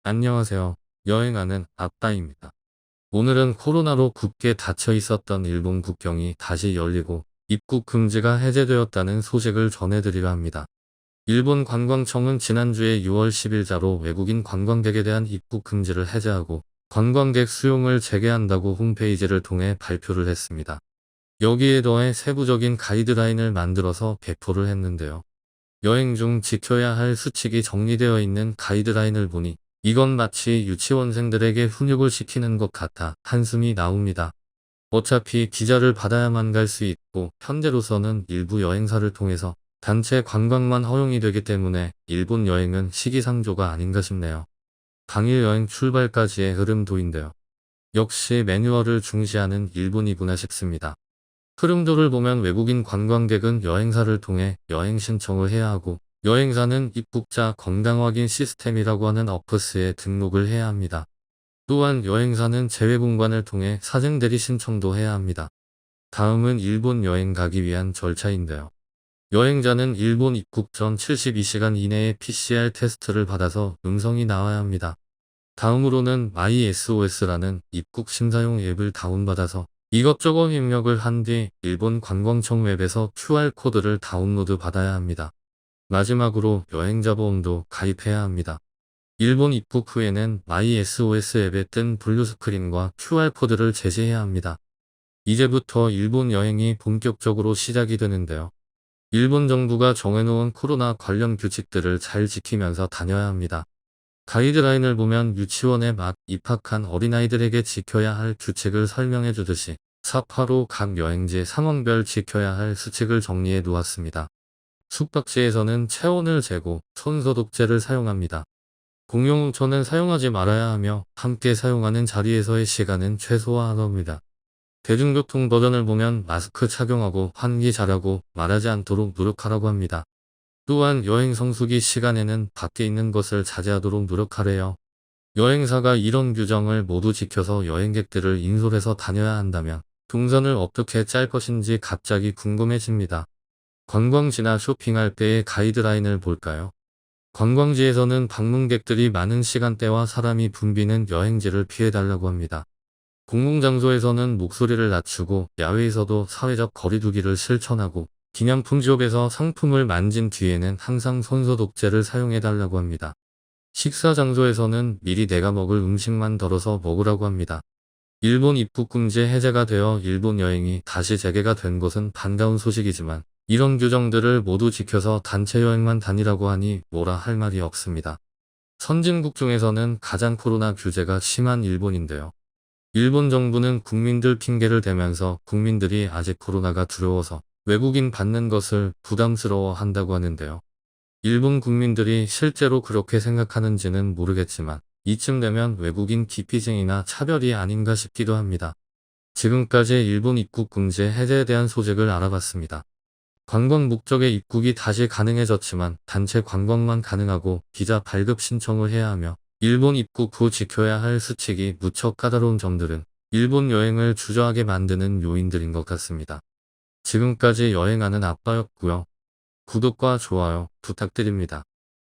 안녕하세요. 여행하는 아빠입니다. 오늘은 코로나로 굳게 닫혀 있었던 일본 국경이 다시 열리고 입국 금지가 해제되었다는 소식을 전해드리려 합니다. 일본 관광청은 지난주에 6월 10일자로 외국인 관광객에 대한 입국 금지를 해제하고 관광객 수용을 재개한다고 홈페이지를 통해 발표를 했습니다. 여기에 더해 세부적인 가이드라인을 만들어서 배포를 했는데요. 여행 중 지켜야 할 수칙이 정리되어 있는 가이드라인을 보니 이건 마치 유치원생들에게 훈육을 시키는 것 같아 한숨이 나옵니다. 어차피 비자를 받아야만 갈 수 있고 현재로서는 일부 여행사를 통해서 단체 관광만 허용이 되기 때문에 일본 여행은 시기상조가 아닌가 싶네요. 당일 여행 출발까지의 흐름도인데요. 역시 매뉴얼을 중시하는 일본이구나 싶습니다. 흐름도를 보면 외국인 관광객은 여행사를 통해 여행 신청을 해야 하고 여행사는 입국자 건강확인 시스템이라고 하는 어플스에 등록을 해야 합니다. 또한 여행사는 재외공관을 통해 사전 대리 신청도 해야 합니다. 다음은 일본 여행 가기 위한 절차인데요. 여행자는 일본 입국 전 72시간 이내에 PCR 테스트를 받아서 음성이 나와야 합니다. 다음으로는 MySOS라는 입국 심사용 앱을 다운받아서 이것저것 입력을 한 뒤 일본 관광청 웹에서 QR코드를 다운로드 받아야 합니다. 마지막으로 여행자 보험도 가입해야 합니다. 일본 입국 후에는 MySOS 앱에 뜬 블루 스크린과 QR코드를 제시해야 합니다. 이제부터 일본 여행이 본격적으로 시작이 되는데요. 일본 정부가 정해놓은 코로나 관련 규칙들을 잘 지키면서 다녀야 합니다. 가이드라인을 보면 유치원에 막 입학한 어린아이들에게 지켜야 할 규칙을 설명해 주듯이 사파로 각 여행지 상황별 지켜야 할 수칙을 정리해 놓았습니다. 숙박지에서는 체온을 재고 손소독제를 사용합니다. 공용우천은 사용하지 말아야 하며 함께 사용하는 자리에서의 시간은 최소화하랍니다. 대중교통 버전을 보면 마스크 착용하고 환기 잘하고 말하지 않도록 노력하라고 합니다. 또한 여행 성수기 시간에는 밖에 있는 것을 자제하도록 노력하래요. 여행사가 이런 규정을 모두 지켜서 여행객들을 인솔해서 다녀야 한다면 동선을 어떻게 짤 것인지 갑자기 궁금해집니다. 관광지나 쇼핑할 때의 가이드라인을 볼까요? 관광지에서는 방문객들이 많은 시간대와 사람이 붐비는 여행지를 피해달라고 합니다. 공공장소에서는 목소리를 낮추고 야외에서도 사회적 거리두기를 실천하고 기념품숍에서 상품을 만진 뒤에는 항상 손소독제를 사용해달라고 합니다. 식사 장소에서는 미리 내가 먹을 음식만 덜어서 먹으라고 합니다. 일본 입국 금지 해제가 되어 일본 여행이 다시 재개가 된 것은 반가운 소식이지만 이런 규정들을 모두 지켜서 단체 여행만 다니라고 하니 뭐라 할 말이 없습니다. 선진국 중에서는 가장 코로나 규제가 심한 일본인데요. 일본 정부는 국민들 핑계를 대면서 국민들이 아직 코로나가 두려워서 외국인 받는 것을 부담스러워 한다고 하는데요. 일본 국민들이 실제로 그렇게 생각하는지는 모르겠지만 이쯤 되면 외국인 기피증이나 차별이 아닌가 싶기도 합니다. 지금까지 일본 입국 금지 해제에 대한 소식을 알아봤습니다. 관광 목적의 입국이 다시 가능해졌지만 단체 관광만 가능하고 비자 발급 신청을 해야 하며 일본 입국 후 지켜야 할 수칙이 무척 까다로운 점들은 일본 여행을 주저하게 만드는 요인들인 것 같습니다. 지금까지 여행하는 아빠였고요. 구독과 좋아요 부탁드립니다.